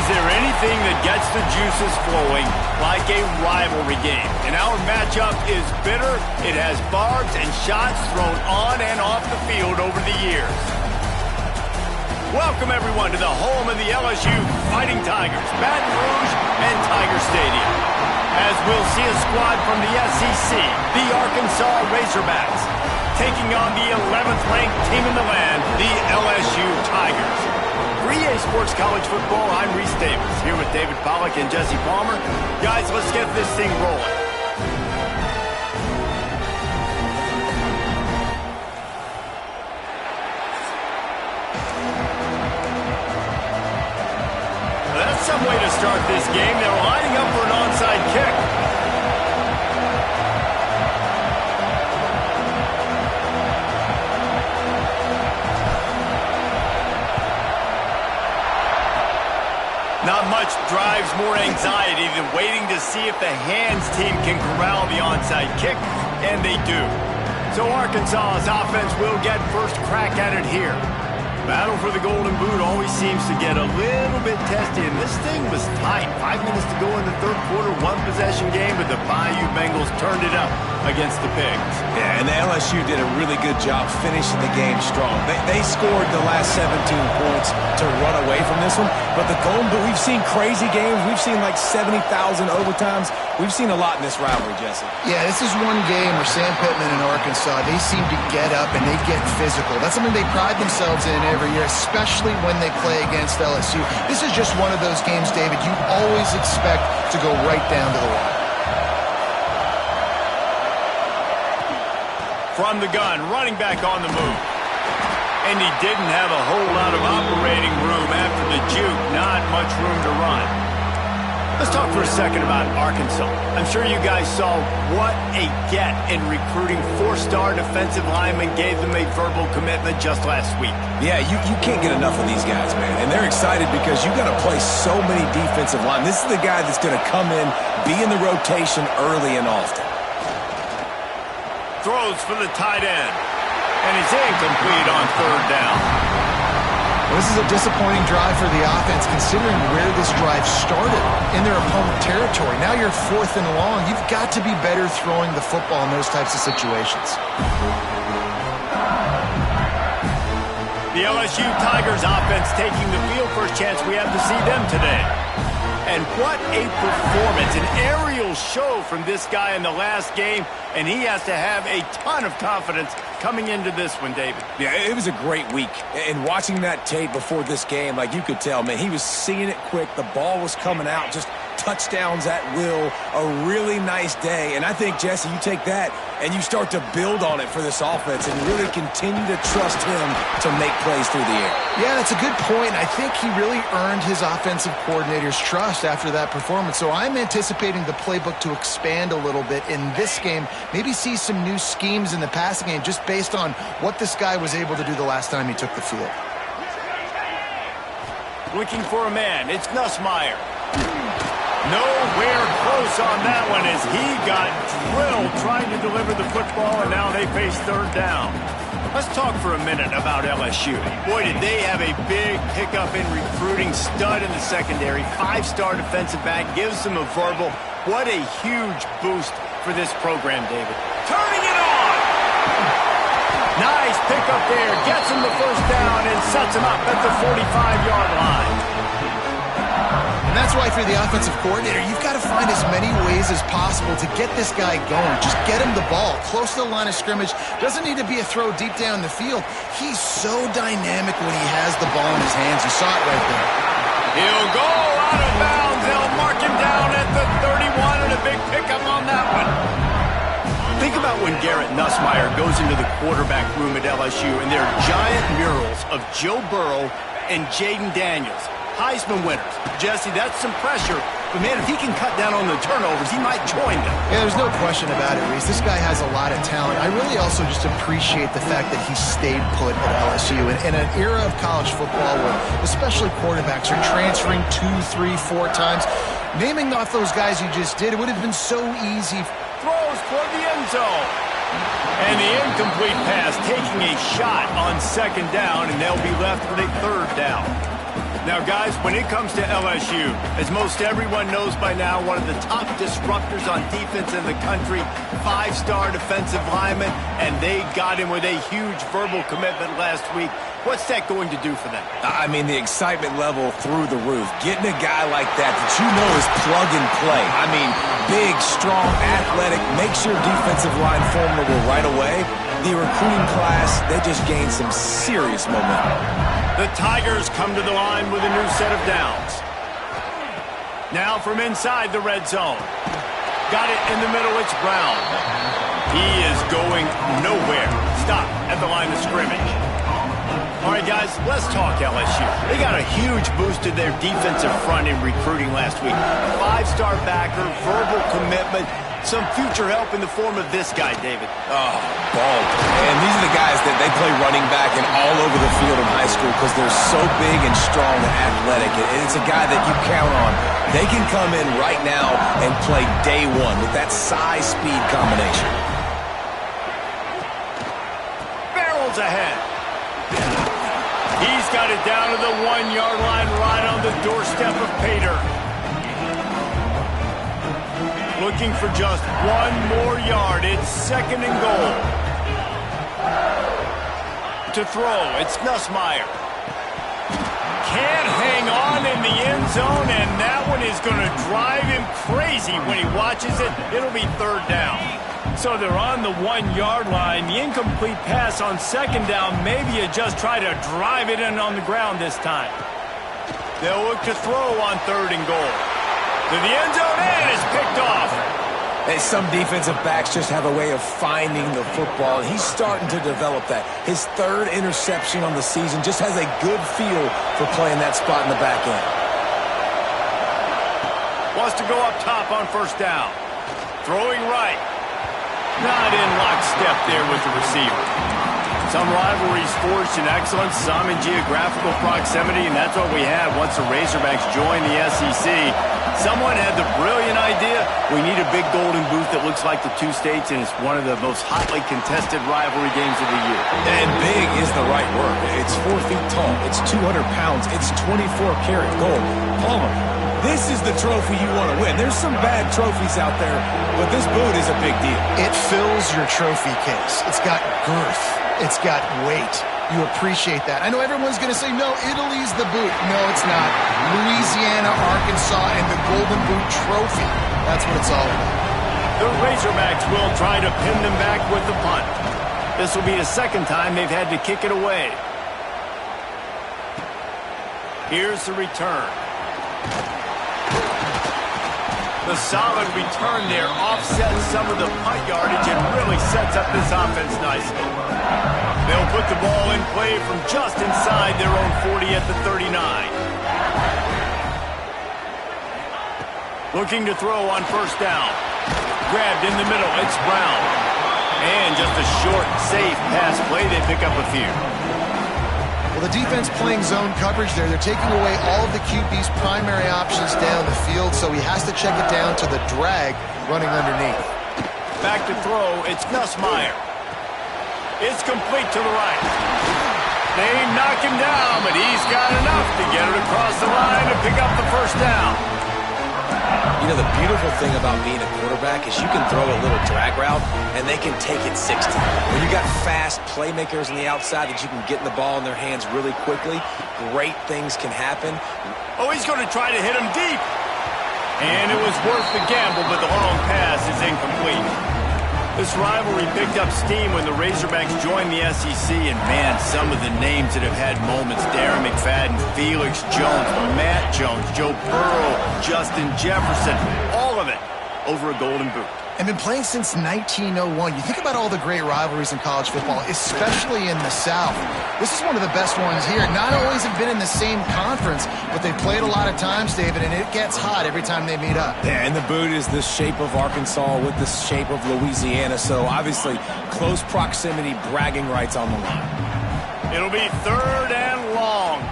there anything that gets the juices flowing like a rivalry game? And our matchup is bitter. It has barbs and shots thrown on and off the field over the years. Welcome, everyone, to the home of the LSU Fighting Tigers, Baton Rouge and Tiger Stadium. As we'll see a squad from the SEC, the Arkansas Razorbacks, taking on the 11th ranked team in the land, the LSU Tigers. For EA Sports College Football, I'm Reese Davis, here with David Pollack and Jesse Palmer. Guys, let's get this thing rolling. That's some way to start this game. They're lining up for an onside kick. Not much drives more anxiety than waiting to see if the hands team can corral the onside kick, and they do. So Arkansas's offense will get first crack at it here. Battle for the Golden Boot always seems to get a little bit testy, and this thing was tight. 5 minutes to go in the third quarter, one-possession game, but the Bayou Bengals turned it up against the Pigs. Yeah, and the LSU did a really good job finishing the game strong. They scored the last 17 points to run away from this one, but the Golden Boot, we've seen crazy games. We've seen like 70,000 overtimes. We've seen a lot in this rivalry, Jesse. Yeah, this is one game where Sam Pittman and Arkansas, they seem to get up and they get physical. That's something they pride themselves in every year, especially when they play against LSU. This is just one of those games, David, you always expect to go right down to the wire. From the gun, running back on the move. And he didn't have a whole lot of operating room after the juke. Not much room to run. Let's talk for a second about Arkansas. I'm sure you guys saw what a get in recruiting. 4-star defensive linemen gave them a verbal commitment just last week. Yeah, you can't get enough of these guys, man. And they're excited because you got to play so many defensive line. This is the guy that's going to come in, be in the rotation early and often. Throws for the tight end. And he's incomplete on third down. Well, this is a disappointing drive for the offense, considering where this drive started, in their opponent territory. Now you're 4th and long. You've got to be better throwing the football in those types of situations. The LSU Tigers offense taking the field. First chance we have to see them today. And what a performance, an aerial show from this guy in the last game, and he has to have a ton of confidence coming into this one, David. Yeah, it was a great week. And watching that tape before this game, like you could tell, man, he was seeing it quick. The ball was coming out, just touchdowns at will. A really nice day. And I think, Jesse, you take that and you start to build on it for this offense and really continue to trust him to make plays through the air. Yeah, that's a good point. I think he really earned his offensive coordinator's trust after that performance. So I'm anticipating the playbook to expand a little bit in this game. Maybe see some new schemes in the passing game just based on what this guy was able to do the last time he took the field. Looking for a man. It's Nussmeier. Nowhere close on that one as he got drilled trying to deliver the football, and now they face third down. Let's talk for a minute about LSU. Boy, did they have a big pickup in recruiting. Stud in the secondary. 5-star defensive back. Gives them a verbal. What a huge boost for this program, David. Turning it on! Nice pickup there. Gets him the first down and sets him up at the 45-yard line. And that's why for the offensive coordinator, you've got to find as many ways as possible to get this guy going. Just get him the ball close to the line of scrimmage. Doesn't need to be a throw deep down the field. He's so dynamic when he has the ball in his hands. You saw it right there. He'll go out of bounds. They'll mark him down at the 31 and a big pickup on that one. Think about when Garrett Nussmeier goes into the quarterback room at LSU and there are giant murals of Joe Burrow and Jaden Daniels. Heisman winners. Jesse, that's some pressure. But, man, if he can cut down on the turnovers, he might join them. Yeah, there's no question about it, Reese. This guy has a lot of talent. I really also just appreciate the fact that he stayed put at LSU. In an era of college football where especially quarterbacks are transferring 2, 3, 4 times, naming off those guys you just did, it would have been so easy. Throws toward the end zone. And the incomplete pass taking a shot on second down, and they'll be left with a third down. Now, guys, when it comes to LSU, as most everyone knows by now, one of the top disruptors on defense in the country, 5-star defensive lineman, and they got him with a huge verbal commitment last week. What's that going to do for them? I mean, the excitement level through the roof. Getting a guy like that you know is plug and play. I mean, big, strong, athletic, makes your defensive line formidable right away. The recruiting class, they just gained some serious momentum. The Tigers come to the line with a new set of downs. Now from inside the red zone. Got it in the middle, it's Brown. He is going nowhere. Stop at the line of scrimmage. All right, guys, let's talk LSU. They got a huge boost to their defensive front in recruiting last week. 5-star backer, verbal commitment, some future help in the form of this guy, David. Oh, ball. And these are the guys that they play running back and all over the field in high school because they're so big and strong and athletic. It's a guy that you count on. They can come in right now and play day one with that size-speed combination. Barrels ahead. He's got it down to the 1-yard line right on the doorstep of Pater. Looking for just one more yard. It's 2nd and goal. To throw, it's Nussmeier. Can't hang on in the end zone, and that one is going to drive him crazy when he watches it. It'll be 3rd down. So they're on the 1-yard line. The incomplete pass on 2nd down. Maybe you just try to drive it in on the ground this time. They'll look to throw on 3rd and goal. To the end zone, and it's picked off. Hey, some defensive backs just have a way of finding the football, and he's starting to develop that. His 3rd interception on the season just has a good feel for playing that spot in the back end. Wants to go up top on 1st down. Throwing right. Not in lockstep there with the receiver. Some rivalries forged in excellence, some in geographical proximity, and that's what we had once the Razorbacks joined the SEC. Someone had the brilliant idea, we need a big golden boot that looks like the 2 states, and it's one of the most hotly contested rivalry games of the year. And big is the right word. It's 4 feet tall. It's 200 pounds. It's 24-karat gold. Palmer, this is the trophy you want to win. There's some bad trophies out there, but this boot is a big deal. It fills your trophy case. It's got girth. It's got weight. You appreciate that. I know everyone's going to say, no, Italy's the boot. No, it's not. Louisiana, Arkansas, and the Golden Boot Trophy. That's what it's all about. The Razorbacks will try to pin them back with the punt. This will be the 2nd time they've had to kick it away. Here's the return. The solid return there offsets some of the punt yardage and really sets up this offense nicely. They'll put the ball in play from just inside their own 40 at the 39. Looking to throw on 1st down. Grabbed in the middle, it's Brown. And just a short, safe pass play, they pick up a few. Well, the defense playing zone coverage there. They're taking away all of the QB's primary options down the field, so he has to check it down to the drag running underneath. Back to throw, it's Nussmeier. It's complete to the right. They knock him down, but he's got enough to get it across the line and pick up the 1st down. You know, the beautiful thing about being a quarterback is you can throw a little drag route, and they can take it 60. When you got fast playmakers on the outside that you can get the ball in their hands really quickly, great things can happen. Oh, he's going to try to hit him deep. And it was worth the gamble, but the long pass is incomplete. This rivalry picked up steam when the Razorbacks joined the SEC, and man, some of the names that have had moments: Darren McFadden, Felix Jones, Matt Jones, Joe Burrow, Justin Jefferson, all of it over a golden boot. And been playing since 1901. You think about all the great rivalries in college football, especially in the South. This is one of the best ones here. Not always have been in the same conference, but they played a lot of times, David, and it gets hot every time they meet up. Yeah, and the boot is the shape of Arkansas with the shape of Louisiana, so obviously close proximity, bragging rights on the line. It'll be 3rd and long.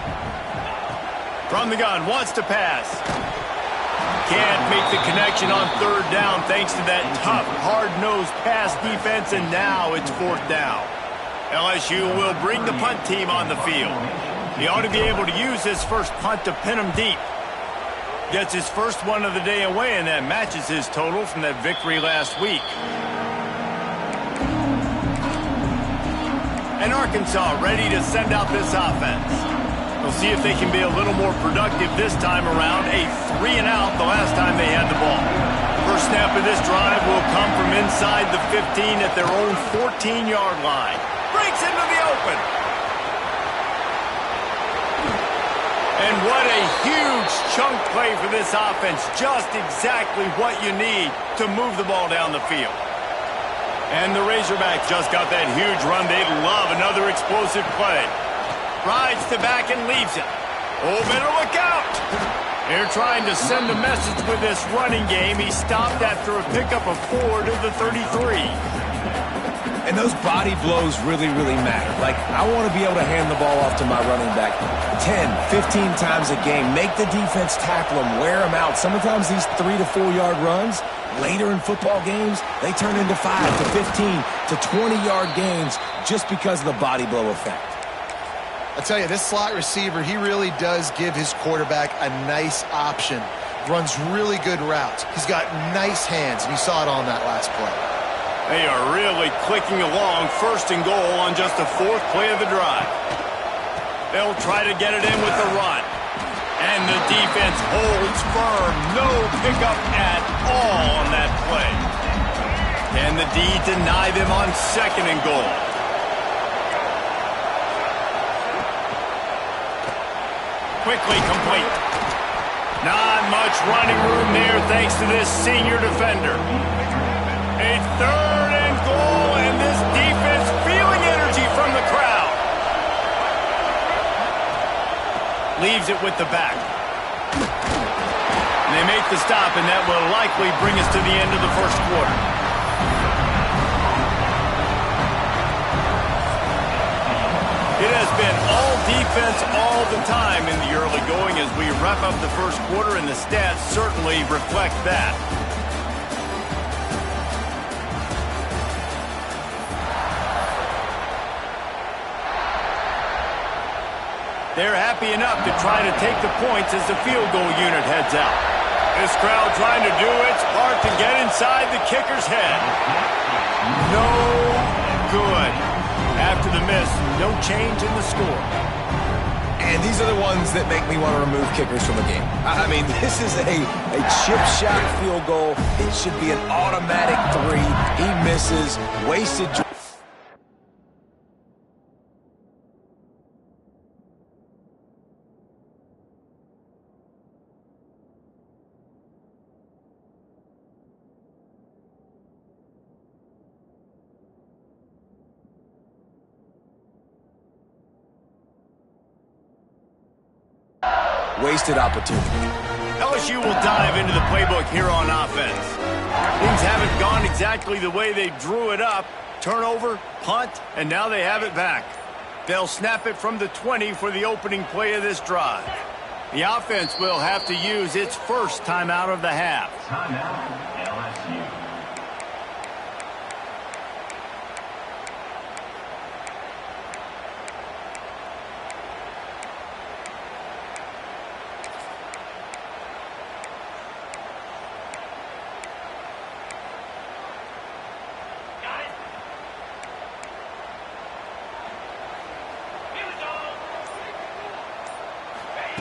From the gun, wants to pass. Can't make the connection on 3rd down thanks to that tough, hard-nosed pass defense, and now it's 4th down. LSU will bring the punt team on the field. He ought to be able to use his first punt to pin him deep. Gets his first one of the day away, and that matches his total from that victory last week. And Arkansas ready to send out this offense. We'll see if they can be a little more productive this time around. A 3-and-out the last time they had the ball. First snap of this drive will come from inside the 15 at their own 14-yard line. Breaks into the open. And what a huge chunk play for this offense. Just exactly what you need to move the ball down the field. And the Razorbacks just got that huge run. They'd love another explosive play. Rides to back and leaves it. Oh, better look out. They're trying to send a message with this running game. He stopped after a pickup of 4 to the 33. And those body blows really, really matter. Like, I want to be able to hand the ball off to my running back 10, 15 times a game. Make the defense tackle them, wear them out. Sometimes these 3 to 4 yard runs, later in football games, they turn into 5 to 15 to 20-yard gains just because of the body blow effect. I tell you, this slot receiver, he really does give his quarterback a nice option. Runs really good routes. He's got nice hands, and you saw it on that last play. They are really clicking along, 1st and goal on just the 4th play of the drive. They'll try to get it in with the run. And the defense holds firm. No pickup at all on that play. Can the D deny them on 2nd and goal? Quickly complete. Not much running room there thanks to this senior defender. A 3rd and goal, and this defense feeling energy from the crowd. Leaves it with the back. And they make the stop, and that will likely bring us to the end of the 1st quarter. It has been all defense all the time in the early going as we wrap up the 1st quarter, and the stats certainly reflect that. They're happy enough to try to take the points as the field goal unit heads out. This crowd trying to do its part to get inside the kicker's head. No good. After the miss, no change in the score. And these are the ones that make me want to remove kickers from the game. I mean, this is a chip shot field goal. It should be an automatic 3. He misses, wasted. Wasted opportunity. LSU will dive into the playbook here on offense. Things haven't gone exactly the way they drew it up. Turnover, punt, and now they have it back. They'll snap it from the 20 for the opening play of this drive. The offense will have to use its first timeout of the half. Timeout, LSU.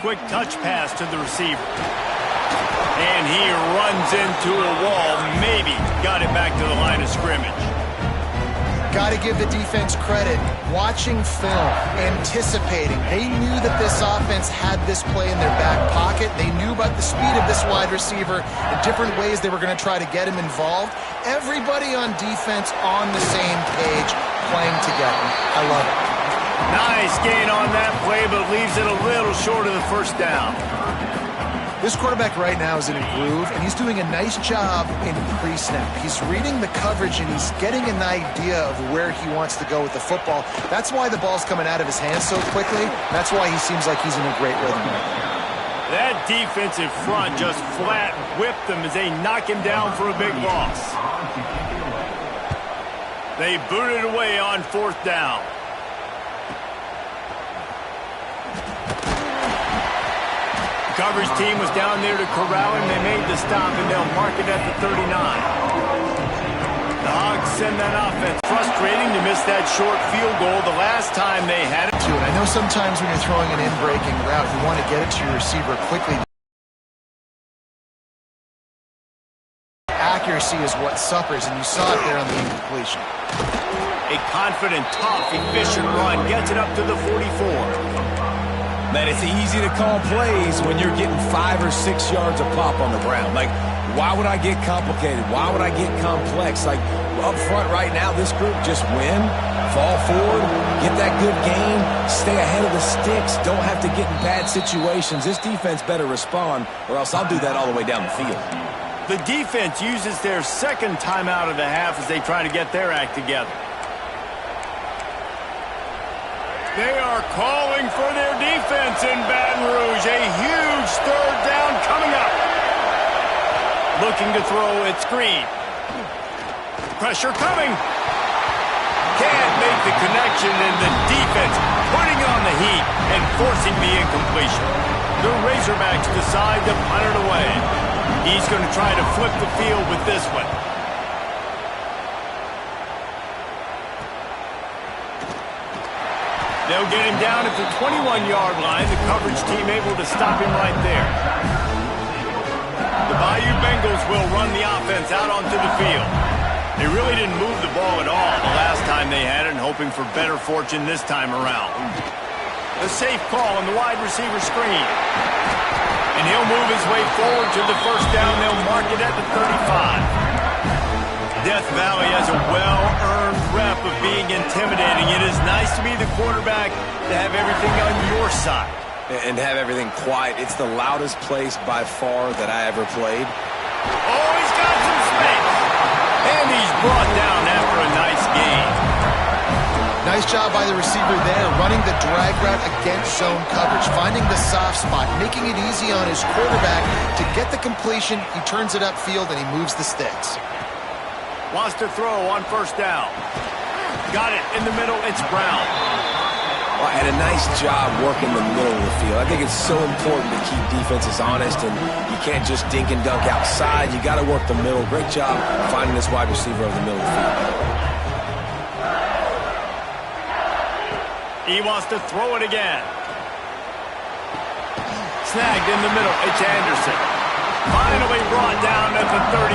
Quick touch pass to the receiver. And he runs into a wall. Maybe got it back to the line of scrimmage. Got to give the defense credit. Watching film, anticipating. They knew that this offense had this play in their back pocket. They knew about the speed of this wide receiver and different ways they were going to try to get him involved. Everybody on defense on the same page, playing together. I love it. Nice gain on that play, but leaves it a little short of the 1st down. This quarterback right now is in a groove, and he's doing a nice job in pre-snap. He's reading the coverage, and he's getting an idea of where he wants to go with the football. That's why the ball's coming out of his hands so quickly. That's why he seems like he's in a great rhythm. That defensive front just flat whipped them as they knock him down for a big loss. They booted away on 4th down. coverage team was down there to corral him. They made the stop, and they'll mark it at the 39. The Hogs send that offense. Frustrating to miss that short field goal the last time they had it. And I know sometimes when you're throwing an in-breaking route, you want to get it to your receiver quickly. Accuracy is what suffers, and you saw it there on the incompletion. A confident, tough, efficient run gets it up to the 44. Man, it's easy to call plays when you're getting 5 or 6 yards of pop on the ground. Like, why would I get complicated? Why would I get complex? Like, up front right now, this group just win, fall forward, get that good gain, stay ahead of the sticks, don't have to get in bad situations. This defense better respond, or else I'll do that all the way down the field. The defense uses their second timeout of the half as they try to get their act together. They are calling for their defense in Baton Rouge. A huge third down coming up. Looking to throw it screen. Pressure coming. Can't make the connection, and the defense putting on the heat and forcing the incompletion. The Razorbacks decide to punt it away. He's going to try to flip the field with this one. They'll get him down at the 21-yard line. The coverage team able to stop him right there. The Bayou Bengals will run the offense out onto the field. They really didn't move the ball at all the last time they had it, and hoping for better fortune this time around. A safe call on the wide receiver screen. And he'll move his way forward to the first down. They'll mark it at the 35. Death Valley has a well-earned rep of being intimidating. It is nice to be the quarterback, to have everything on your side. And have everything quiet. It's the loudest place by far that I ever played. Oh, he's got some space. And he's brought down after a nice gain. Nice job by the receiver there, running the drag route against zone coverage, finding the soft spot, making it easy on his quarterback to get the completion. He turns it upfield, and he moves the sticks. Wants to throw on first down. Got it in the middle. It's Brown. Well, and a nice job working the middle of the field. I think it's so important to keep defenses honest, and you can't just dink and dunk outside. You got to work the middle. Great job finding this wide receiver over the middle of the field. He wants to throw it again. Snagged in the middle. It's Anderson. Finally brought down at the 31.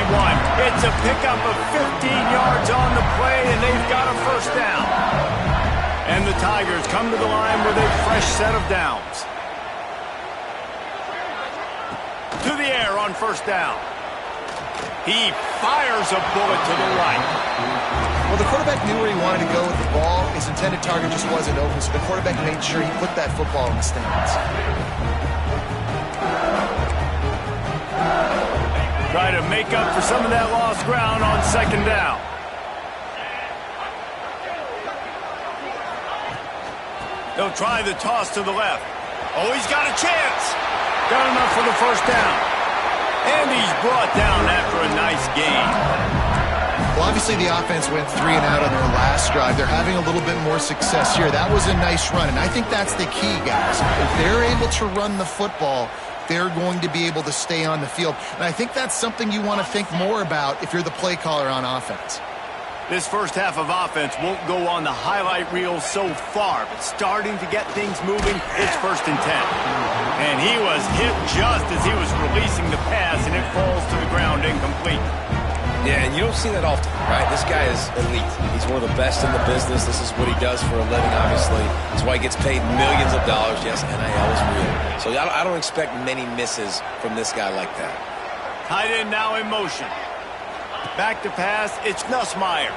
It's a pickup of 15 yards on the play, and they've got a first down. And the Tigers come to the line with a fresh set of downs. To the air on first down. He fires a bullet to the right. Well, the quarterback knew where he wanted to go with the ball. His intended target just wasn't open, so the quarterback made sure he put that football in the stands. Try to make up for some of that lost ground on second down. They'll try the toss to the left. Oh, he's got a chance. Got enough for the first down. And he's brought down after a nice gain. Well, obviously the offense went 3 and out on their last drive. They're having a little bit more success here. That was a nice run, and I think that's the key, guys. If they're able to run the football, they're going to be able to stay on the field. And I think that's something you want to think more about if you're the play caller on offense. This first half of offense won't go on the highlight reel so far, but starting to get things moving, it's 1st and 10. And he was hit just as he was releasing the pass, and it falls to the ground incomplete. Yeah, and you don't see that often, right? This guy is elite. He's one of the best in the business. This is what he does for a living, obviously. That's why he gets paid millions of dollars. Yes, NIL is real. So I don't expect many misses from this guy like that. Tight end now in motion. Back to pass, it's Nussmeier.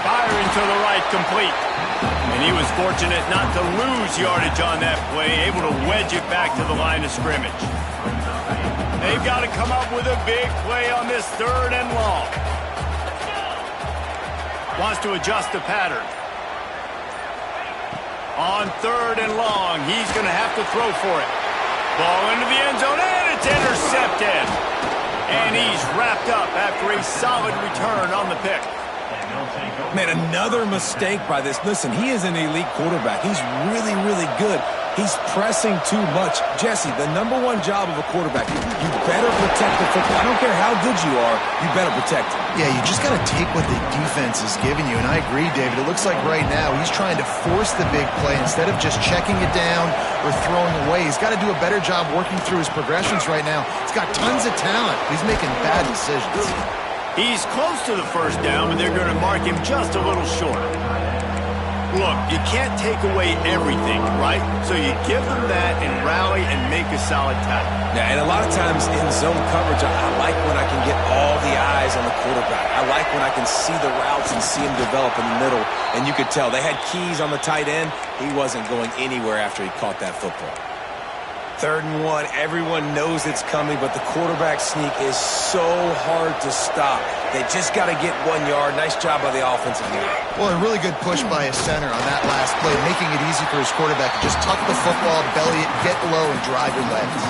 Firing to the right, complete. And he was fortunate not to lose yardage on that play, able to wedge it back to the line of scrimmage. They've got to come up with a big play on this 3rd and long. Wants to adjust the pattern. On 3rd and long, he's going to have to throw for it. Ball into the end zone, and it's intercepted. And he's wrapped up after a solid return on the pick. Man, another mistake by this. Listen, he is an elite quarterback. He's really, really good. He's pressing too much. Jesse, the #1 job of a quarterback, you better protect the football. I don't care how good you are, you better protect it. Yeah, you just got to take what the defense is giving you. And I agree, David. It looks like right now he's trying to force the big play instead of just checking it down or throwing away. He's got to do a better job working through his progressions right now. He's got tons of talent. He's making bad decisions. He's close to the first down, but they're going to mark him just a little short. Look, you can't take away everything, right? So you give them that and rally and make a solid tackle. Yeah, and a lot of times in zone coverage, I like when I can get all the eyes on the quarterback. I like when I can see the routes and see him develop in the middle. And you could tell they had keys on the tight end. He wasn't going anywhere after he caught that football. 3rd and 1, everyone knows it's coming, but the quarterback sneak is so hard to stop. They just got to get 1 yard. Nice job by the offensive line. Well, a really good push by his center on that last play, making it easy for his quarterback to just tuck the football, belly it, get low, and drive your legs.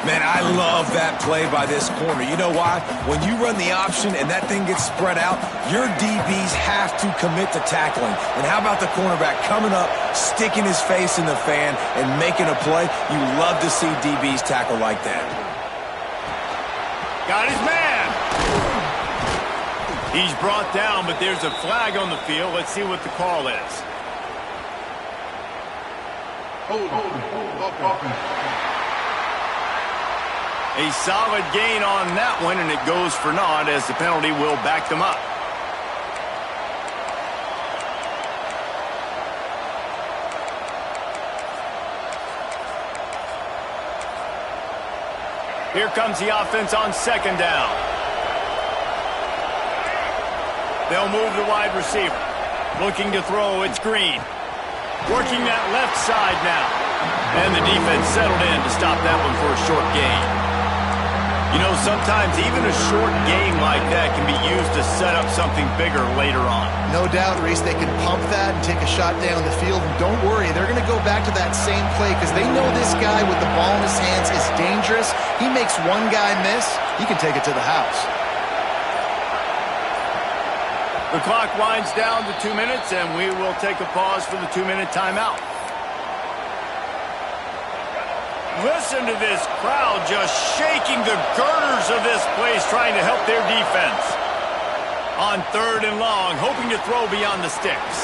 Man, I love that play by this corner. You know why? When you run the option and that thing gets spread out, your DBs have to commit to tackling. And how about the cornerback coming up, sticking his face in the fan, and making a play? You love to see DBs tackle like that. Got his man. He's brought down, but there's a flag on the field. Let's see what the call is. A solid gain on that one, and it goes for naught as the penalty will back them up. Here comes the offense on 2nd down. They'll move the wide receiver. Looking to throw, it's Green. Working that left side now. And the defense settled in to stop that one for a short gain. You know, sometimes even a short game like that can be used to set up something bigger later on. No doubt, Reese, they can pump that and take a shot down the field. And don't worry, they're going to go back to that same play because they know this guy with the ball in his hands is dangerous. He makes one guy miss, he can take it to the house. The clock winds down to 2 minutes, and we will take a pause for the 2-minute timeout. Listen to this crowd just shaking the girders of this place, trying to help their defense. On 3rd and long, hoping to throw beyond the sticks.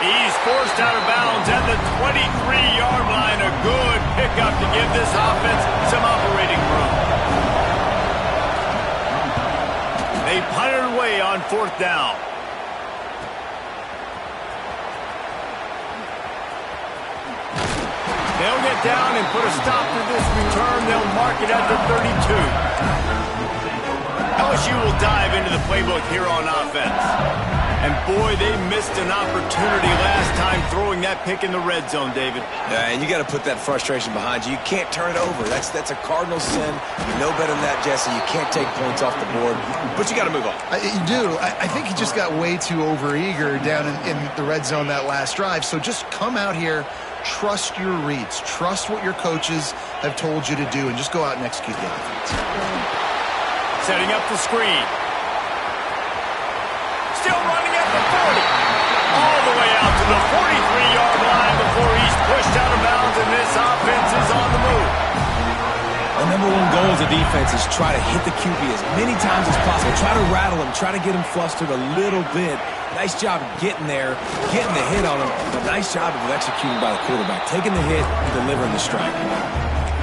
He's forced out of bounds at the 23-yard line. A good pickup to give this offense some operating room. They punted away on 4th down. They'll get down and put a stop to this return. They'll mark it at the 32. LSU will dive into the playbook here on offense. And boy, they missed an opportunity last time throwing that pick in the red zone, David. Yeah, and you got to put that frustration behind you. You can't turn it over. That's a cardinal sin. You know better than that, Jesse. You can't take points off the board, but you got to move on. You do. I think he just got way too overeager down in the red zone that last drive. So just come out here, trust your reads, trust what your coaches have told you to do, and just go out and execute the offense. Setting up the screen. Still running at the 40. All the way out to the 43-yard line before he's pushed out of bounds, and this offense is on the move. The #1 goal as a defense is try to hit the QB as many times as possible. Try to rattle him, try to get him flustered a little bit. Nice job getting there, getting the hit on him, but nice job of executing by the quarterback, taking the hit and delivering the strike.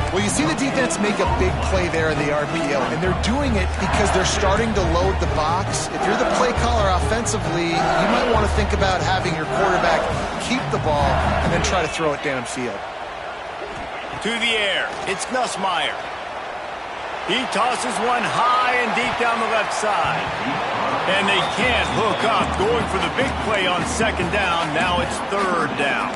Well, you see the defense make a big play there in the RPO, and they're doing it because they're starting to load the box. If you're the play caller offensively, you might want to think about having your quarterback keep the ball and then try to throw it downfield. To the air, it's Nussmeier. He tosses one high and deep down the left side. And they can't hook up, going for the big play on 2nd down. Now it's 3rd down.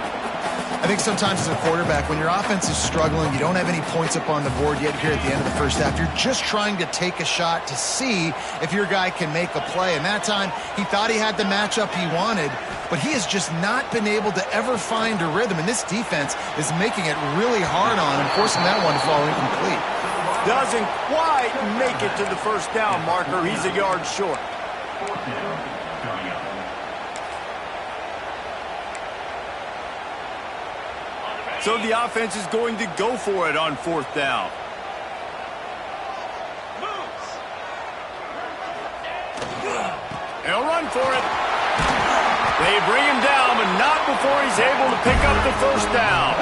I think sometimes as a quarterback, when your offense is struggling, you don't have any points up on the board yet here at the end of the first half, you're just trying to take a shot to see if your guy can make a play. And that time, he thought he had the matchup he wanted, but he has just not been able to ever find a rhythm. And this defense is making it really hard on him, forcing that one to fall incomplete. Doesn't quite make it to the first down marker. He's a yard short. So the offense is going to go for it on 4th down. They'll run for it. They bring him down, but not before he's able to pick up the 1st down.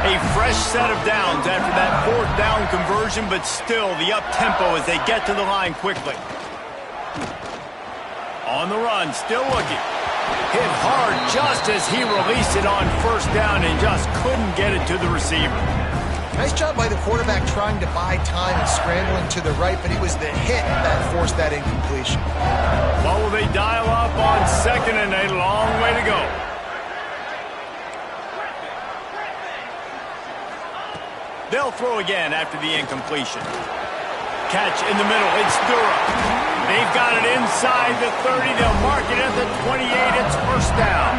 A fresh set of downs after that 4th down conversion, but still the up-tempo as they get to the line quickly. On the run, still looking. Hit hard just as he released it on 1st down and just couldn't get it to the receiver. Nice job by the quarterback trying to buy time and scrambling to the right, but it was the hit that forced that incompletion. Well, will they dial up on 2nd and a long way to go? They'll throw again after the incompletion. Catch in the middle. It's Dura. They've got it inside the 30. They'll mark it at the 28. It's 1st down.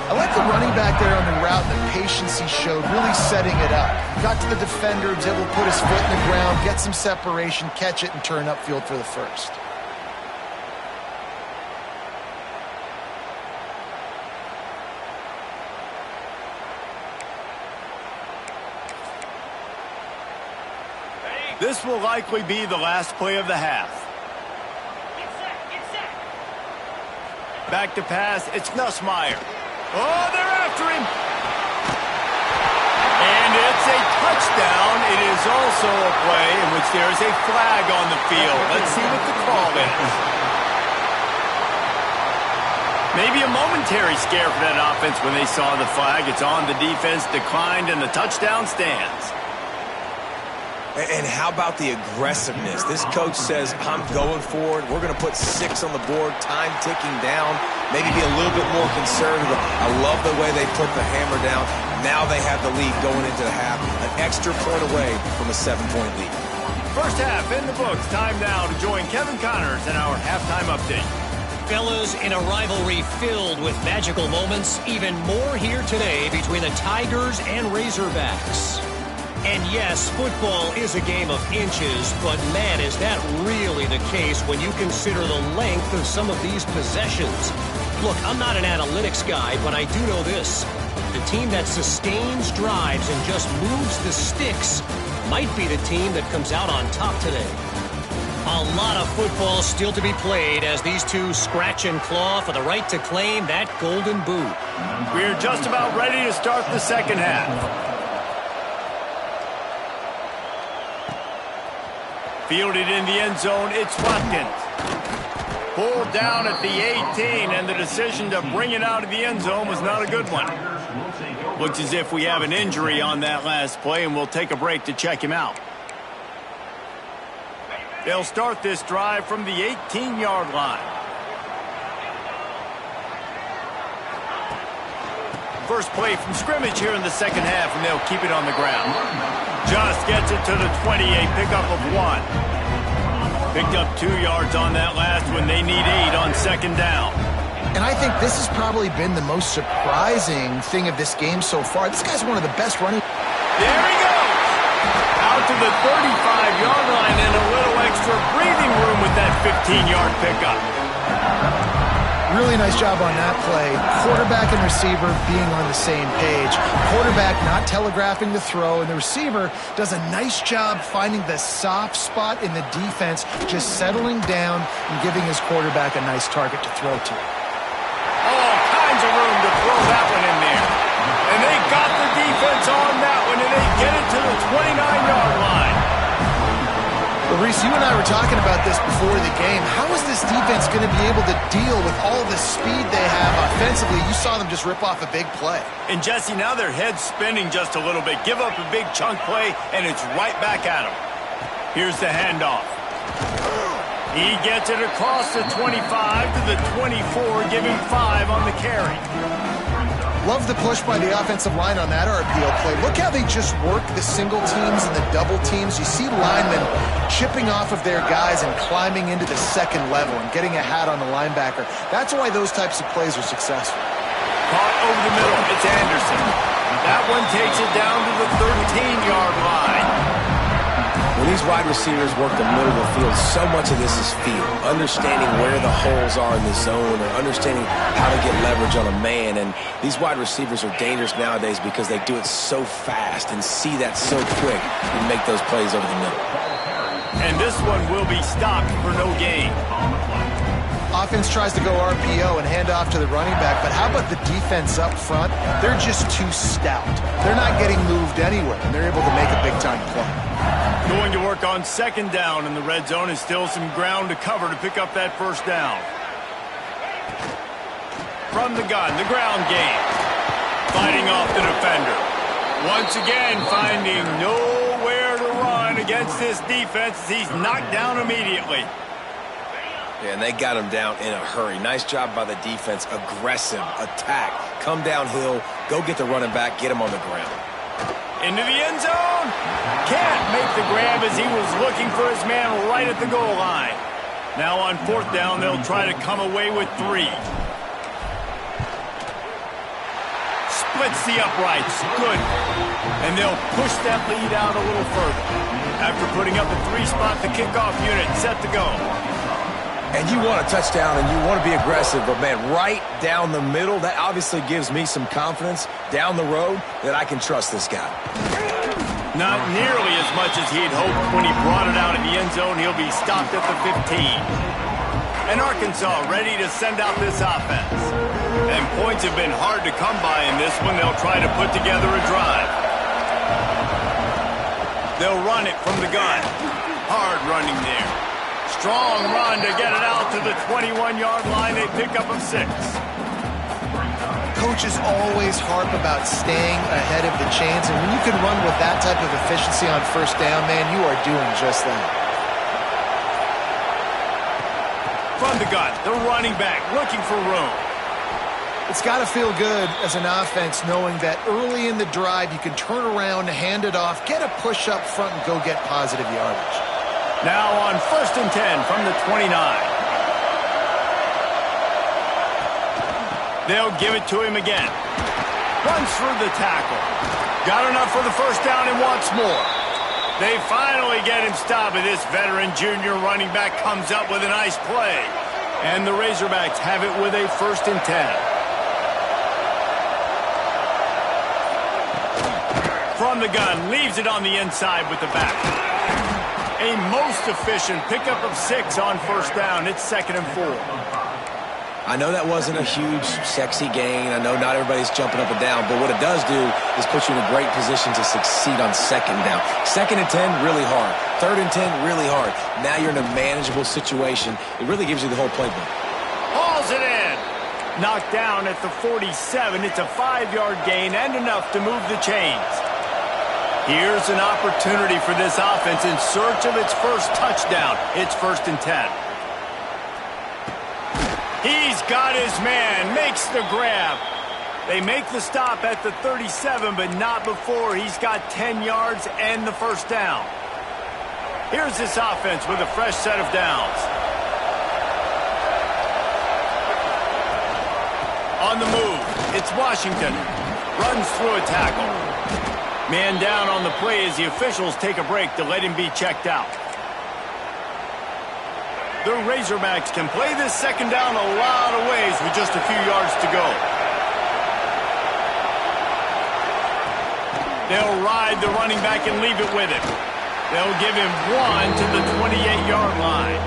I like the running back there on the route and the patience he showed, really setting it up. Got to the defender, was able to put his foot in the ground, get some separation, catch it, and turn upfield for the 1st. This will likely be the last play of the half. Back to pass, it's Nussmeier. Oh, they're after him. And it's a touchdown. It is also a play in which there is a flag on the field. Let's see what the call is. Maybe a momentary scare for that offense when they saw the flag. It's on, the defense declined, and the touchdown stands. And how about the aggressiveness? This coach says, I'm going for it. We're going to put 6 on the board, time ticking down, maybe be a little bit more conservative. I love the way they put the hammer down. Now they have the lead going into the half, an extra point away from a 7-point lead. 1st half in the books. Time now to join Kevin Connors in our halftime update. Fellas, in a rivalry filled with magical moments, even more here today between the Tigers and Razorbacks. And yes, football is a game of inches, but man, is that really the case when you consider the length of some of these possessions. Look, I'm not an analytics guy, but I do know this. The team that sustains drives and just moves the sticks might be the team that comes out on top today. A lot of football still to be played as these two scratch and claw for the right to claim that golden boot. We're just about ready to start the 2nd half. Fielded in the end zone, it's Watkins. Pulled down at the 18, and the decision to bring it out of the end zone was not a good one. Looks as if we have an injury on that last play, and we'll take a break to check him out. They'll start this drive from the 18-yard line. First play from scrimmage here in the 2nd half, and they'll keep it on the ground. Just gets it to the 28, pickup of 1. Picked up 2 yards on that last one. They need 8 on 2nd down. And I think this has probably been the most surprising thing of this game so far. This guy's one of the best running. There he goes! Out to the 35-yard line and a little extra breathing room with that 15-yard pickup. Really nice job on that play. Quarterback and receiver being on the same page. Quarterback not telegraphing the throw, and the receiver does a nice job finding the soft spot in the defense, just settling down and giving his quarterback a nice target to throw to. All kinds of room to throw that one in there. And they got the defense on that one, and they get it to the 29-yard line. Well, Reese, you and I were talking about this before the game. How is this defense going to be able to deal with all the speed they have offensively? You saw them just rip off a big play. And, Jesse, now their head's spinning just a little bit. Give up a big chunk play, and it's right back at them. Here's the handoff. He gets it across the 25 to the 24, giving 5 on the carry. Love the push by the offensive line on that RPO play. Look how they just work the single teams and the double teams. You see linemen chipping off of their guys and climbing into the 2nd level and getting a hat on the linebacker. That's why those types of plays are successful. Caught over the middle. It's Anderson. That one takes it down to the 13-yard line. When these wide receivers work the middle of the field, so much of this is feel, understanding where the holes are in the zone or understanding how to get leverage on a man. And these wide receivers are dangerous nowadays because they do it so fast and see that so quick and make those plays over the middle. And this one will be stopped for no gain. Offense tries to go RPO and hand off to the running back, but how about the defense up front? They're just too stout. They're not getting moved anywhere, and they're able to make a big-time play. Going to work on second down in the red zone, and still some ground to cover to pick up that first down. From the gun, the ground game. Fighting off the defender. Once again, finding nowhere to run against this defense as he's knocked down immediately. Yeah, and they got him down in a hurry. Nice job by the defense. Aggressive, attack, come downhill, go get the running back, get him on the ground. Into the end zone. Can't make the grab as he was looking for his man right at the goal line. Now on fourth down, they'll try to come away with 3. Splits the uprights. Good. And they'll push that lead out a little further. After putting up a 3-spot, the kickoff unit set to go. And you want a touchdown and you want to be aggressive, but man, right down the middle, that obviously gives me some confidence down the road that I can trust this guy. Not nearly as much as he'd hoped when he brought it out in the end zone. He'll be stopped at the 15. And Arkansas ready to send out this offense. And points have been hard to come by in this one. They'll try to put together a drive. They'll run it from the gun. Hard running there. Strong run to get it out to the 21-yard line. They pick up a 6. Coaches always harp about staying ahead of the chains, and when you can run with that type of efficiency on first down, man, you are doing just that. From the gun, the running back looking for room. It's got to feel good as an offense knowing that early in the drive you can turn around, hand it off, get a push up front, and go get positive yardage. Now on 1st and 10 from the 29. They'll give it to him again. Runs through the tackle. Got enough for the first down and wants more. They finally get him stopped, and this veteran junior running back comes up with a nice play. And the Razorbacks have it with a 1st and 10. From the gun, leaves it on the inside with the back. A most efficient pickup of 6 on first down. It's 2nd and 4. I know that wasn't a huge, sexy gain. I know not everybody's jumping up and down, but what it does do is put you in a great position to succeed on 2nd down. 2nd and 10, really hard. 3rd and 10, really hard. Now you're in a manageable situation. It really gives you the whole playbook. Hauls it in. Knocked down at the 47. It's a 5-yard gain and enough to move the chains. Here's an opportunity for this offense in search of its first touchdown. It's 1st and 10. He's got his man, makes the grab. They make the stop at the 37, but not before he's got 10 yards and the first down. Here's this offense with a fresh set of downs. On the move, it's Washington. Runs through a tackle. Man down on the play as the officials take a break to let him be checked out. The Razorbacks can play this second down a lot of ways with just a few yards to go. They'll ride the running back and leave it with him. They'll give him 1 to the 28-yard line.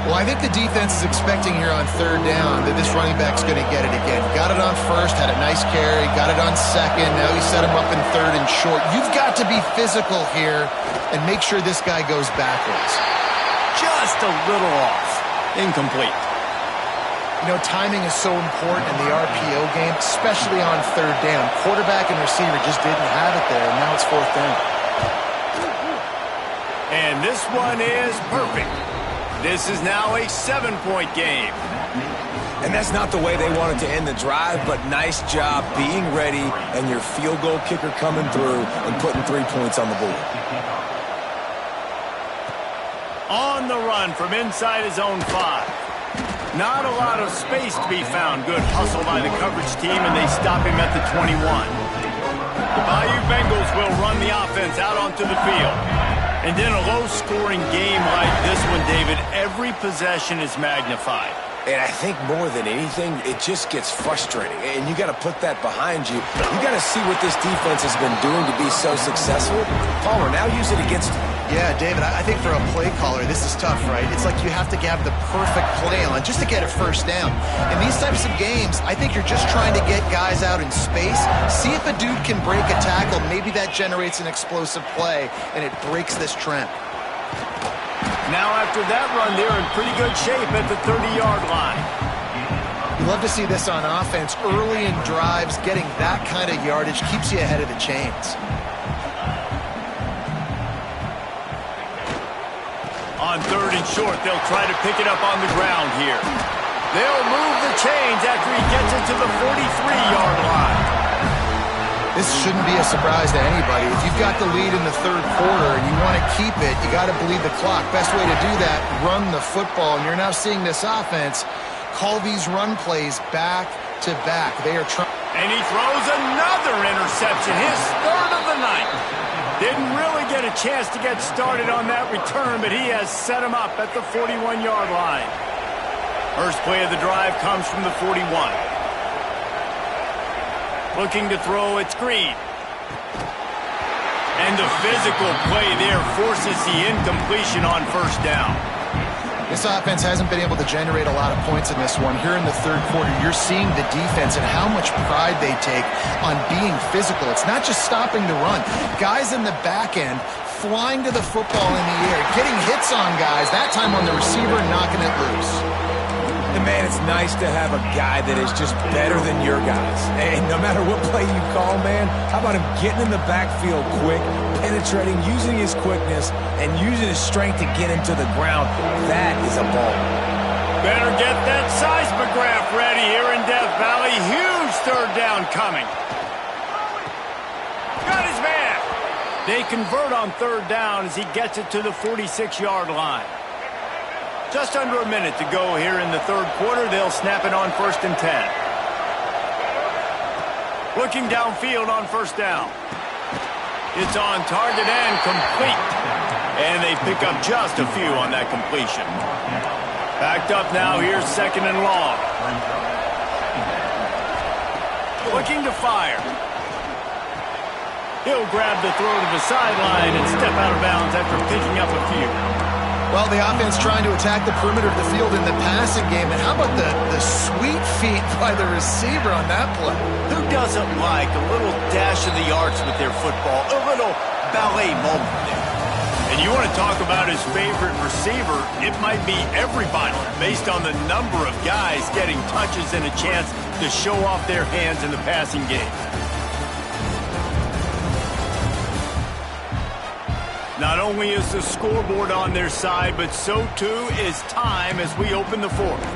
Well, I think the defense is expecting here on 3rd down that this running back's going to get it again. Got it on 1st, had a nice carry, got it on 2nd. Now he set him up in 3rd and short. You've got to be physical here and make sure this guy goes backwards. Just a little off. Incomplete. You know, timing is so important in the RPO game, especially on 3rd down. Quarterback and receiver just didn't have it there, and now it's 4th down. And this one is perfect. This is now a 7-point game. And that's not the way they wanted to end the drive, but nice job being ready and your field goal kicker coming through and putting 3 points on the board. On the run from inside his own 5. Not a lot of space to be found. Good hustle by the coverage team, and they stop him at the 21. The Bayou Bengals will run the offense out onto the field. And in a low-scoring game like this one, David, every possession is magnified. And I think more than anything, it just gets frustrating. And you got to put that behind you. You got to see what this defense has been doing to be so successful. Palmer, now use it against him. Yeah, David, I think for a play caller, this is tough, right? It's like you have to have the perfect play on just to get a first down. In these types of games, I think you're just trying to get guys out in space, see if a dude can break a tackle. Maybe that generates an explosive play, and it breaks this trend. Now after that run, they're in pretty good shape at the 30-yard line. You love to see this on offense. Early in drives, getting that kind of yardage keeps you ahead of the chains. On 3rd and short, they'll try to pick it up on the ground here. They'll move the chains after he gets it to the 43-yard line. This shouldn't be a surprise to anybody. If you've got the lead in the 3rd quarter and you want to keep it, you got to bleed the clock. Best way to do that, run the football. And you're now seeing this offense call these run plays back to back. They are trying. And he throws another interception, his 3rd of the night. Didn't really get a chance to get started on that return, but he has set him up at the 41-yard line. First play of the drive comes from the 41. Looking to throw, it's Green. And the physical play there forces the incompletion on 1st down. This offense hasn't been able to generate a lot of points in this one. Here in the 3rd quarter, you're seeing the defense and how much pride they take on being physical. It's not just stopping the run. Guys in the back end flying to the football in the air, getting hits on guys, that time on the receiver, knocking it loose. And man, it's nice to have a guy that is just better than your guys. And no matter what play you call, man, how about him getting in the backfield quick, penetrating, using his quickness, and using his strength to get him to the ground? That is a ball. Better get that seismograph ready here in Death Valley. Huge 3rd down coming. Got his man. They convert on 3rd down as he gets it to the 46-yard line. Just under a minute to go here in the 3rd quarter. They'll snap it on 1st and 10. Looking downfield on 1st down. It's on target and complete. And they pick up just a few on that completion. Backed up now. Here's 2nd and long. Looking to fire. He'll grab the throw to the sideline and step out of bounds after picking up a few. Well, the offense trying to attack the perimeter of the field in the passing game. And how about the sweet feet by the receiver on that play? Who doesn't like a little dash of the arts with their football? A little ballet moment there. And you want to talk about his favorite receiver, it might be everybody based on the number of guys getting touches and a chance to show off their hands in the passing game. Not only is the scoreboard on their side, but so too is time as we open the 4th.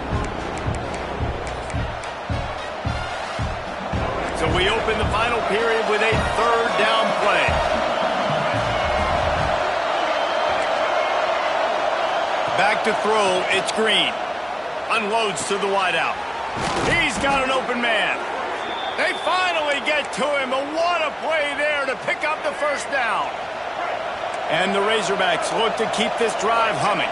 So we open the final period with a 3rd down play. Back to throw, it's Green. Unloads to the wideout. He's got an open man. They finally get to him, but what a play there to pick up the 1st down. And the Razorbacks look to keep this drive humming.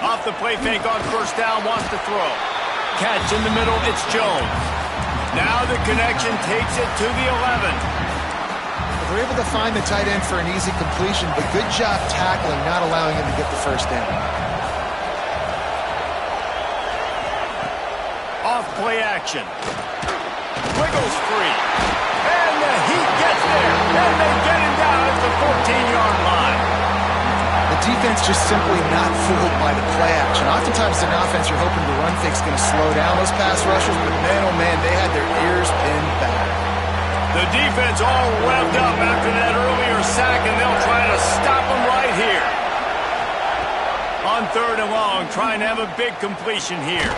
Off the play fake on 1st down, wants to throw. Catch in the middle, it's Jones. Now the connection takes it to the 11. They're able to find the tight end for an easy completion, but good job tackling, not allowing him to get the 1st down. Off play action. Wiggles free. And the Heat gets there. And they get him down at the 14-yard line. The defense just simply not fooled by the play action. Oftentimes in offense, you're hoping the run fake's going to slow down those pass rushers, but man, oh man, they had their ears pinned back. The defense all revved up after that earlier sack, and they'll try to stop them right here. On 3rd and long, trying to have a big completion here.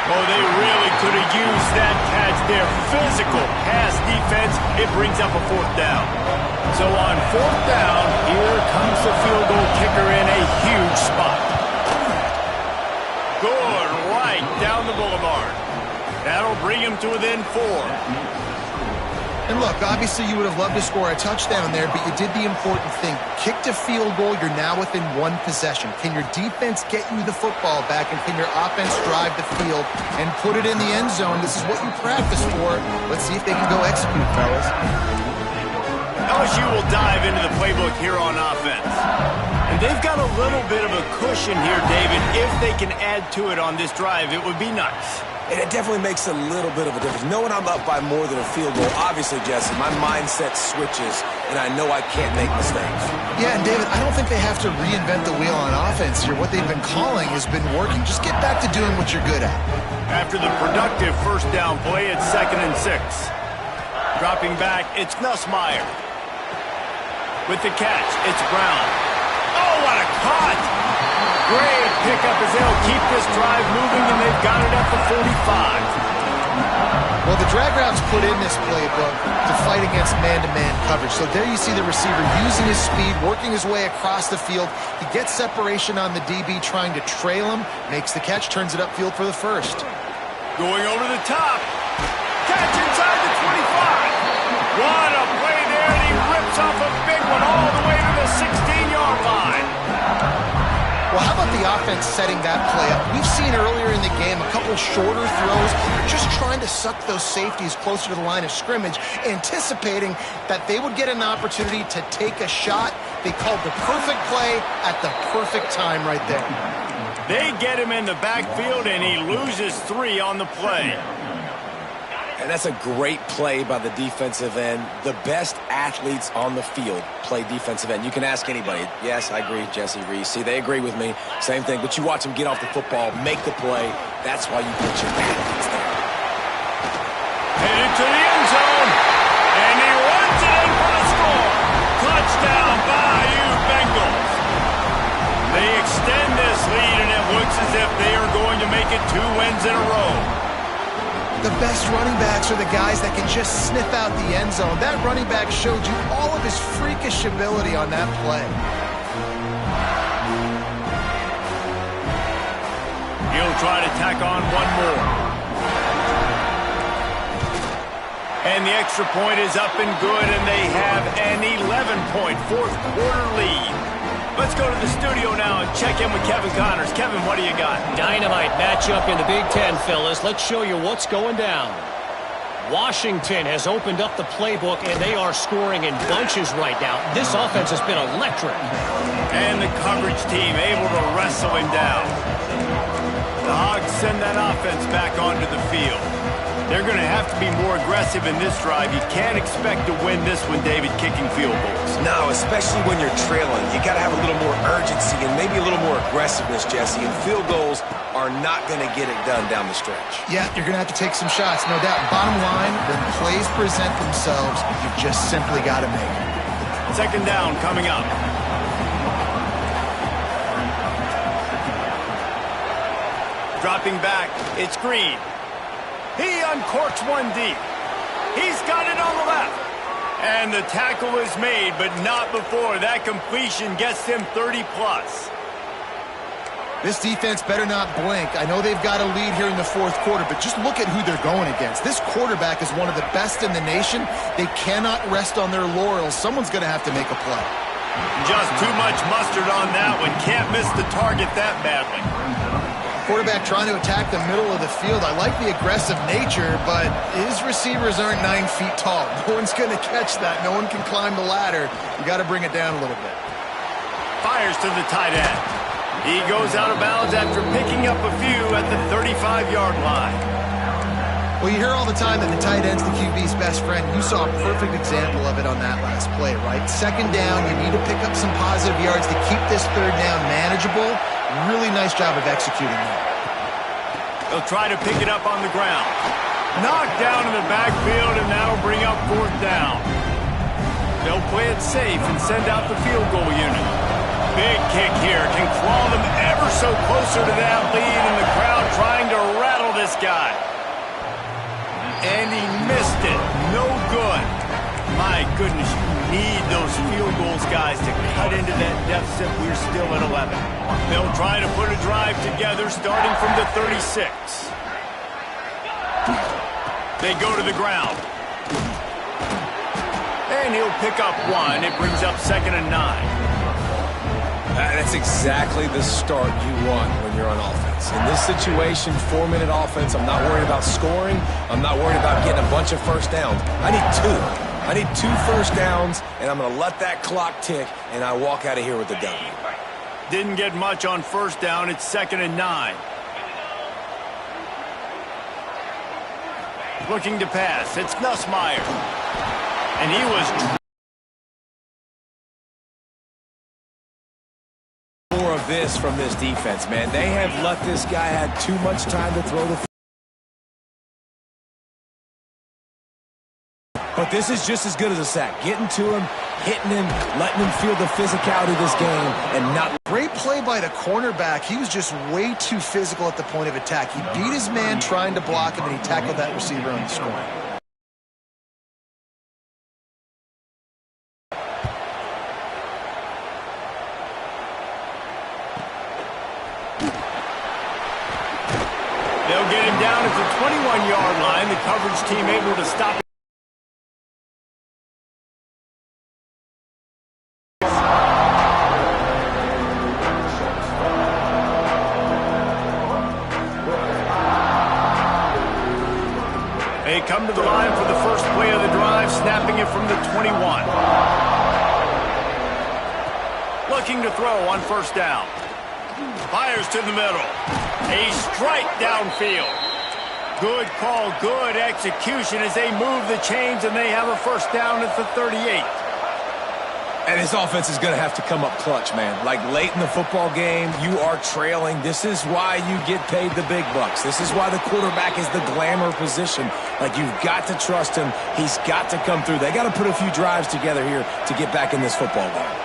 Oh, they really could have used that catch there. Physical pass defense. It brings up a 4th down. So on 4th down, here comes the field goal kicker in a huge spot. Good right down the boulevard. That'll bring him to within 4. And look, obviously you would have loved to score a touchdown there, but you did the important thing. Kicked a field goal, you're now within one possession. Can your defense get you the football back, and can your offense drive the field and put it in the end zone? This is what you practice for. Let's see if they can go execute, fellas. LSU will dive into the playbook here on offense. And they've got a little bit of a cushion here, David. If they can add to it on this drive, it would be nice. And it definitely makes a little bit of a difference. Knowing I'm up by more than a field goal, obviously, Jesse, my mindset switches, and I know I can't make mistakes. Yeah, and David, I don't think they have to reinvent the wheel on offense here. What they've been calling has been working. Just get back to doing what you're good at. After the productive first down play, it's 2nd and 6. Dropping back, it's Nussmeier. With the catch, it's Brown. Oh, what a cut! Great pickup as they'll keep this drive moving, and they've got it at the 45. Well, the drag routes put in this playbook to fight against man-to-man coverage. So there you see the receiver using his speed, working his way across the field. He gets separation on the DB, trying to trail him, makes the catch, turns it upfield for the first. Going over the top. Catch inside the 25. What a play there, and he rips off a big one all the way to the 16-yard line. Well, how about the offense setting that play up? We've seen earlier in the game a couple shorter throws. They're just trying to suck those safeties closer to the line of scrimmage, anticipating that they would get an opportunity to take a shot. They called the perfect play at the perfect time right there. They get him in the backfield, and he loses 3 on the play. And that's a great play by the defensive end. The best athletes on the field play defensive end. You can ask anybody. Yes, I agree, Jesse Reese. See, they agree with me. Same thing. But you watch them get off the football, make the play. That's why you put your athletes there. Headed to the end zone. And he runs it in for the score. Touchdown, Bayou Bengals. They extend this lead, and it looks as if they are going to make it 2 wins in a row. The best running backs are the guys that can just sniff out the end zone. That running back showed you all of his freakish ability on that play. He'll try to tack on one more. And the extra point is up and good, and they have an 11-point fourth-quarter lead. Let's go to the studio now and check in with Kevin Connors. Kevin, what do you got? Dynamite matchup in the Big Ten, fellas. Let's show you what's going down. Washington has opened up the playbook, and they are scoring in bunches right now. This offense has been electric. And the coverage team able to wrestle him down. The Hogs send that offense back onto the field. They're going to have to be more aggressive in this drive. You can't expect to win this one, David, kicking field goals. No, especially when you're trailing. You got to have a little more urgency and maybe a little more aggressiveness, Jesse. And field goals are not going to get it done down the stretch. Yeah, you're going to have to take some shots, no doubt. Bottom line, when plays present themselves, you just simply got to make it. 2nd down coming up. Dropping back, it's Green. He uncorks one deep. He's got it on the left. And the tackle is made, but not before. That completion gets him 30-plus. This defense better not blink. I know they've got a lead here in the 4th quarter, but just look at who they're going against. This quarterback is one of the best in the nation. They cannot rest on their laurels. Someone's going to have to make a play. Just too much mustard on that one. Can't miss the target that badly. Quarterback trying to attack the middle of the field. I like the aggressive nature, but his receivers aren't 9 feet tall. No one's going to catch that. No one can climb the ladder. You got to bring it down a little bit. Fires to the tight end. He goes out of bounds after picking up a few at the 35-yard line. Well, you hear all the time that the tight end's the QB's best friend. You saw a perfect example of it on that last play, right? 2nd down, you need to pick up some positive yards to keep this 3rd down manageable. Really nice job of executing that. They'll try to pick it up on the ground. Knocked down in the backfield, and that'll bring up 4th down. They'll play it safe and send out the field goal unit. Big kick here. Can claw them ever so closer to that lead, and the crowd trying to rattle this guy. And he missed it. No good. My goodness, you need those field goals, guys, to cut into that deficit. We're still at 11. They'll try to put a drive together starting from the 36. They go to the ground. and he'll pick up 1. It brings up 2nd and 9. That's exactly the start you want when you're on offense. In this situation, 4-minute offense, I'm not worried about scoring. I'm not worried about getting a bunch of first downs. I need 2. I need 2 first downs, and I'm going to let that clock tick, and I walk out of here with the W. Didn't get much on first down. It's 2nd and 9. Looking to pass. It's Nussmeier. And he was... More of this from this defense, man. They have let this guy have too much time to throw the... But this is just as good as a sack. Getting to him, hitting him, letting him feel the physicality of this game, and not... Great play by the cornerback. He was just way too physical at the point of attack. He beat his man trying to block him, and he tackled that receiver on the score. They'll get him down at the 21-yard line. The coverage team able to stop him. They come to the line for the first play of the drive, snapping it from the 21. Looking to throw on first down. Fires to the middle. A strike downfield. Good call, good execution as they move the chains, and they have a first down at the 38. And his offense is going to have to come up clutch, man. Like late in the football game, you are trailing. This is why you get paid the big bucks. This is why the quarterback is the glamour position. Like, you've got to trust him. He's got to come through. They got to put a few drives together here to get back in this football game.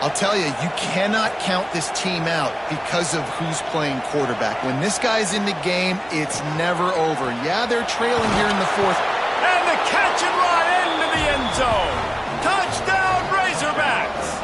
I'll tell you, you cannot count this team out because of who's playing quarterback. When this guy's in the game, it's never over. Yeah, they're trailing here in the 4th. And the catch and run into the end zone. Touchdown, Razorbacks.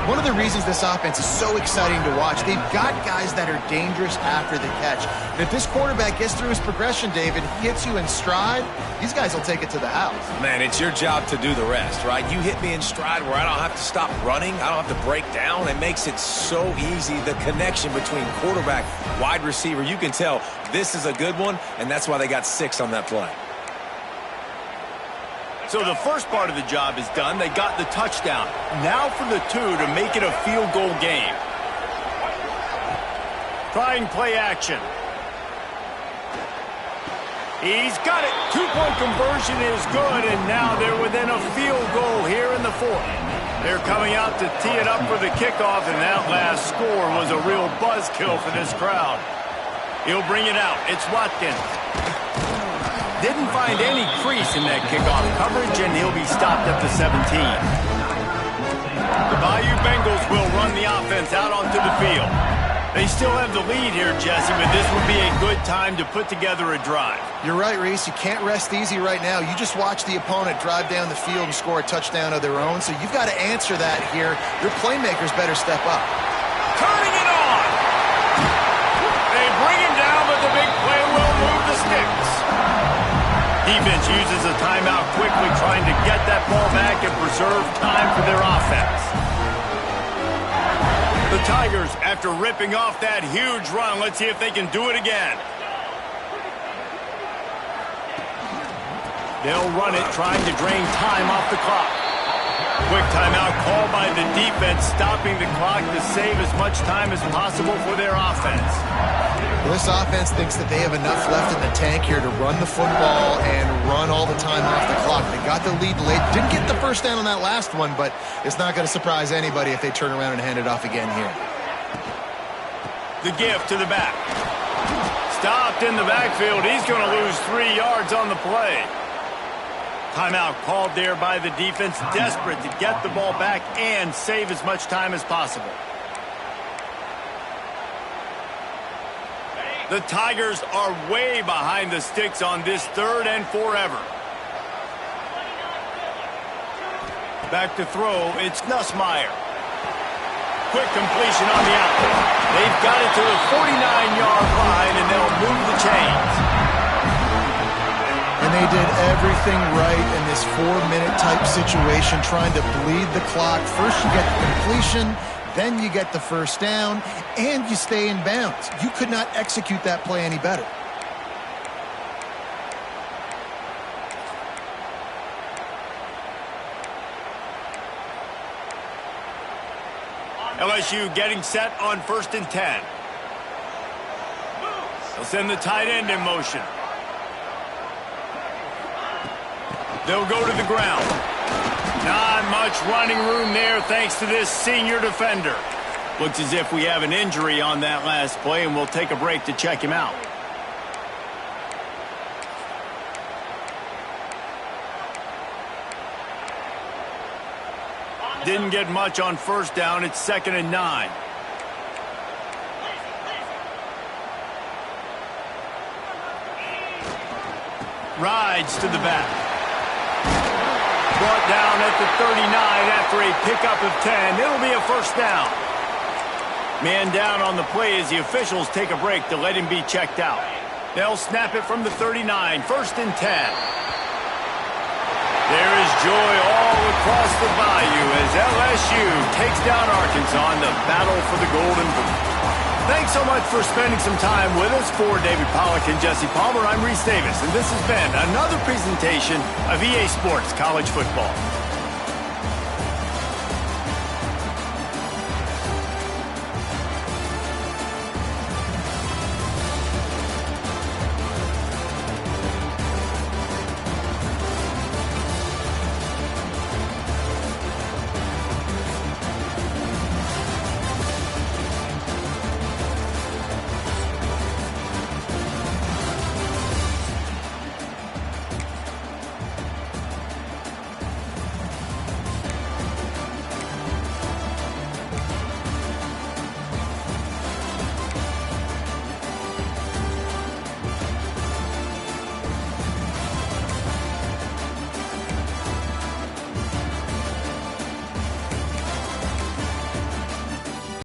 One of the reasons this offense is so exciting to watch, they've got guys that are dangerous after the catch. And if this quarterback gets through his progression, David, hits you in stride, these guys will take it to the house. Man, it's your job to do the rest, right? You hit me in stride where I don't have to stop running. I don't have to break down. It makes it so easy. The connection between quarterback, wide receiver, you can tell this is a good one, and that's why they got 6 on that play. So the first part of the job is done. They got the touchdown. Now for the 2 to make it a field goal game. Trying play action. He's got it. 2-point conversion is good, and now they're within a field goal here in the 4th. They're coming out to tee it up for the kickoff, and that last score was a real buzzkill for this crowd. He'll bring it out. It's Watkins. Didn't find any crease in that kickoff coverage, and he'll be stopped at the 17. The Bayou Bengals will run the offense out onto the field. They still have the lead here, Jesse, but this would be a good time to put together a drive. You're right, Reese. You can't rest easy right now. You just watch the opponent drive down the field and score a touchdown of their own, so you've got to answer that here. Your playmakers better step up. Turning it on! They bring him down, but the big play will move the sticks. Defense uses a timeout quickly, trying to get that ball back and preserve time for their offense. The Tigers, after ripping off that huge run, let's see if they can do it again. They'll run it, trying to drain time off the clock. Quick timeout called by the defense, stopping the clock to save as much time as possible for their offense. Well, this offense thinks that they have enough left in the tank here to run the football and run all the time off the clock. They got the lead late. Didn't get the first down on that last one, but it's not going to surprise anybody if they turn around and hand it off again here. The gift to the back. Stopped in the backfield. He's going to lose 3 yards on the play. Timeout called there by the defense, desperate to get the ball back and save as much time as possible. The Tigers are way behind the sticks on this 3rd and forever. Back to throw, it's Nussmeier. Quick completion on the outlet. They've got it to the 49-yard line, and they'll move the chains. And And they did everything right in this 4-minute type situation, trying to bleed the clock. First you get the completion, then you get the first down, and you stay in bounds. You could not execute that play any better. LSU getting set on 1st and 10. They'll send the tight end in motion. They'll go to the ground. Not much running room there thanks to this senior defender. Looks as if we have an injury on that last play, and we'll take a break to check him out. Didn't get much on 1st down. It's 2nd and 9. Rides to the back. Brought down at the 39 after a pickup of 10. It'll be a 1st down. Man down on the play as the officials take a break to let him be checked out. They'll snap it from the 39. 1st and 10. There is joy all across the bayou as LSU takes down Arkansas in the battle for the Golden Boot. Thanks so much for spending some time with us. For David Pollack and Jesse Palmer, I'm Reese Davis, and this has been another presentation of EA Sports College Football.